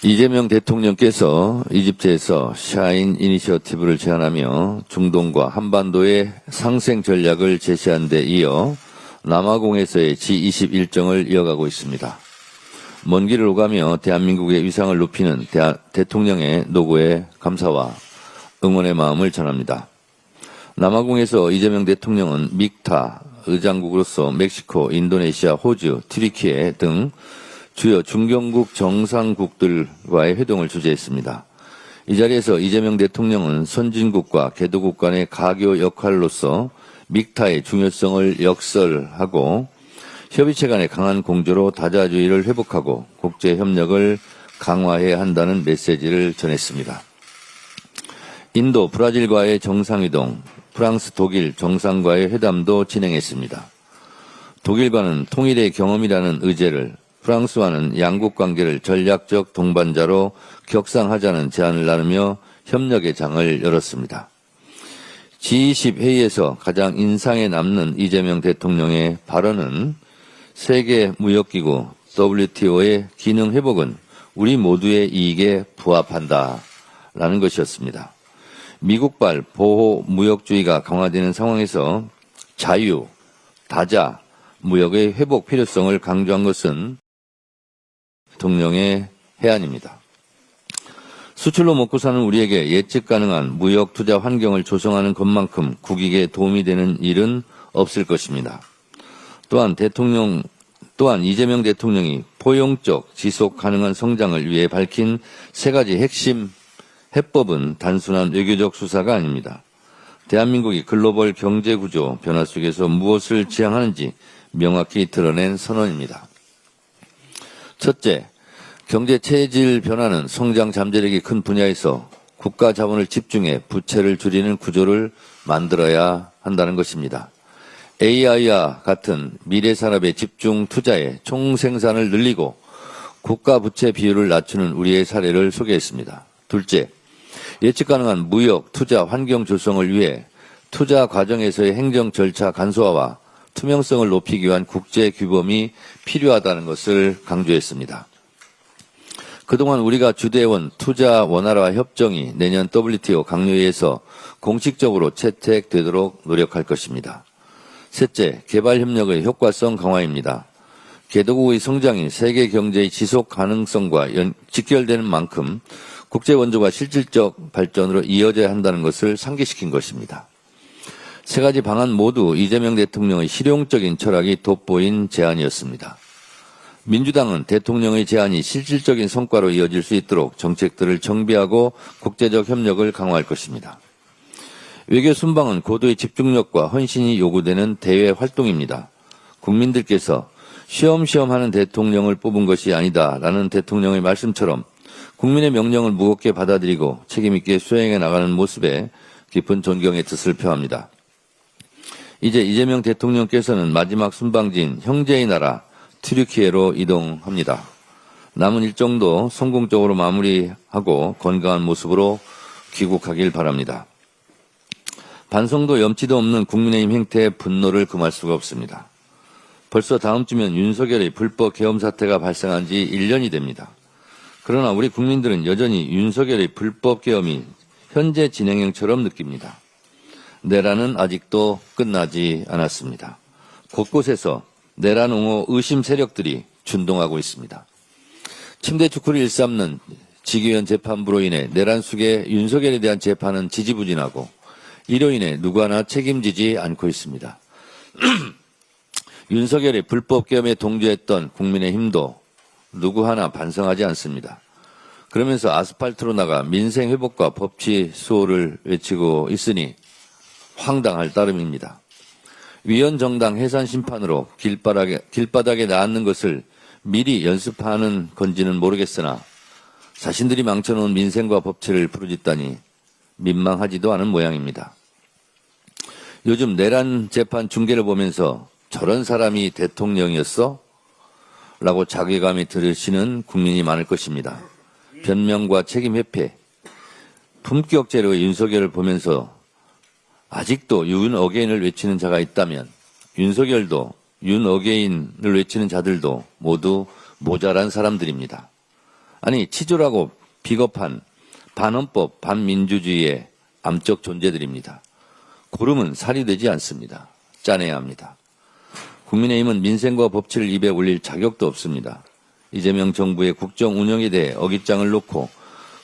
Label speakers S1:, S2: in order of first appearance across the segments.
S1: 이재명 대통령께서 이집트에서 샤인 이니셔티브를 제안하며 중동과 한반도의 상생 전략을 제시한 데 이어 남아공에서의 G20 일정을 이어가고 있습니다. 먼 길을 오가며 대한민국의 위상을 높이는 대통령의 노고에 감사와 응원의 마음을 전합니다. 남아공에서 이재명 대통령은 믹타 의장국으로서 멕시코, 인도네시아, 호주, 튀르키예 등 주요 중견국 정상국들과의 회동을 주재했습니다. 이 자리에서 이재명 대통령은 선진국과 개도국 간의 가교 역할로서 믹타의 중요성을 역설하고 협의체 간의 강한 공조로 다자주의를 회복하고 국제협력을 강화해야 한다는 메시지를 전했습니다. 인도, 브라질과의 정상회동, 프랑스, 독일 정상과의 회담도 진행했습니다. 독일과는 통일의 경험이라는 의제를, 프랑스와는 양국 관계를 전략적 동반자로 격상하자는 제안을 나누며 협력의 장을 열었습니다. G20 회의에서 가장 인상에 남는 이재명 대통령의 발언은 세계무역기구 WTO의 기능 회복은 우리 모두의 이익에 부합한다라는 것이었습니다. 미국발 보호무역주의가 강화되는 상황에서 자유, 다자, 무역의 회복 필요성을 강조한 것은 대통령의 해안입니다. 수출로 먹고 사는 우리에게 예측 가능한 무역 투자 환경을 조성하는 것만큼 국익에 도움이 되는 일은 없을 것입니다. 또한 이재명 대통령이 포용적 지속 가능한 성장을 위해 밝힌 세 가지 핵심 해법은 단순한 외교적 수사가 아닙니다. 대한민국이 글로벌 경제구조 변화 속에서 무엇을 지향하는지 명확히 드러낸 선언입니다. 첫째, 경제 체질 변화는 성장 잠재력이 큰 분야에서 국가 자본을 집중해 부채를 줄이는 구조를 만들어야 한다는 것입니다. AI와 같은 미래 산업에 집중 투자해 총생산을 늘리고 국가 부채 비율을 낮추는 우리의 사례를 소개했습니다. 둘째, 예측 가능한 무역, 투자, 환경 조성을 위해 투자 과정에서의 행정 절차 간소화와 투명성을 높이기 위한 국제 규범이 필요하다는 것을 강조했습니다. 그동안 우리가 주도해온 투자 원활화 협정이 내년 WTO 강요회에서 공식적으로 채택되도록 노력할 것입니다. 셋째, 개발협력의 효과성 강화입니다. 개도국의 성장이 세계 경제의 지속 가능성과 직결되는 만큼 국제 원조가 실질적 발전으로 이어져야 한다는 것을 상기시킨 것입니다. 세 가지 방안 모두 이재명 대통령의 실용적인 철학이 돋보인 제안이었습니다. 민주당은 대통령의 제안이 실질적인 성과로 이어질 수 있도록 정책들을 정비하고 국제적 협력을 강화할 것입니다. 외교 순방은 고도의 집중력과 헌신이 요구되는 대외 활동입니다. 국민들께서 쉬엄쉬엄 하는 대통령을 뽑은 것이 아니다라는 대통령의 말씀처럼 국민의 명령을 무겁게 받아들이고 책임있게 수행해 나가는 모습에 깊은 존경의 뜻을 표합니다. 이제 이재명 대통령께서는 마지막 순방지인 형제의 나라 튀르키예로 이동합니다. 남은 일정도 성공적으로 마무리하고 건강한 모습으로 귀국하길 바랍니다. 반성도 염치도 없는 국민의힘 행태에 분노를 금할 수가 없습니다. 벌써 다음 주면 윤석열의 불법 계엄 사태가 발생한 지 1년이 됩니다. 그러나 우리 국민들은 여전히 윤석열의 불법 계엄이 현재 진행형처럼 느낍니다. 내란은 아직도 끝나지 않았습니다. 곳곳에서 내란 옹호 의심 세력들이 준동하고 있습니다. 침대 축구를 일삼는 직위원 재판부로 인해 내란 속의 윤석열에 대한 재판은 지지부진하고 이로 인해 누구 하나 책임지지 않고 있습니다. 윤석열의 불법 계엄에 동조했던 국민의힘도 누구 하나 반성하지 않습니다. 그러면서 아스팔트로 나가 민생 회복과 법치 수호를 외치고 있으니 황당할 따름입니다. 위헌정당 해산 심판으로 길바닥에 나앉는 것을 미리 연습하는 건지는 모르겠으나 자신들이 망쳐놓은 민생과 법치를 부르짖다니 민망하지도 않은 모양입니다. 요즘 내란 재판 중계를 보면서 저런 사람이 대통령이었어? 라고 자괴감이 들으시는 국민이 많을 것입니다. 변명과 책임 회피, 품격제로의 윤석열을 보면서 아직도 윤 어게인을 외치는 자가 있다면 윤석열도 윤 어게인을 외치는 자들도 모두 모자란 사람들입니다. 아니 치졸하고 비겁한 반헌법, 반민주주의의 암적 존재들입니다. 고름은 살이 되지 않습니다. 짜내야 합니다. 국민의힘은 민생과 법치를 입에 올릴 자격도 없습니다. 이재명 정부의 국정 운영에 대해 어깃장을 놓고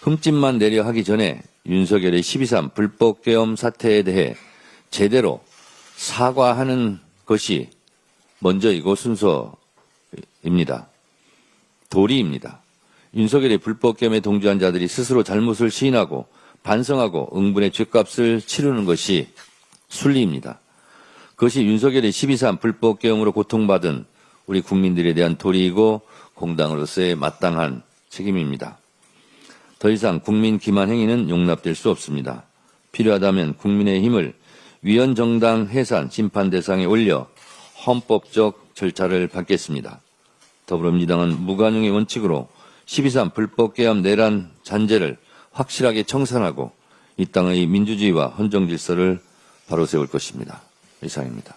S1: 흠집만 내려 하기 전에 윤석열의 12.3 불법 계엄 사태에 대해 제대로 사과하는 것이 먼저이고 순서입니다. 도리입니다. 윤석열의 불법 계엄에 동조한 자들이 스스로 잘못을 시인하고 반성하고 응분의 죗값을 치르는 것이 순리입니다. 그것이 윤석열의 12.3 불법 계엄으로 고통받은 우리 국민들에 대한 도리이고 공당으로서의 마땅한 책임입니다. 더 이상 국민 기만 행위는 용납될 수 없습니다. 필요하다면 국민의힘을 위헌정당 해산 심판 대상에 올려 헌법적 절차를 밟겠습니다. 더불어민주당은 무관용의 원칙으로 12.3 불법 계엄 내란 잔재를 확실하게 청산하고 이 땅의 민주주의와 헌정 질서를 바로 세울 것입니다. 이상입니다.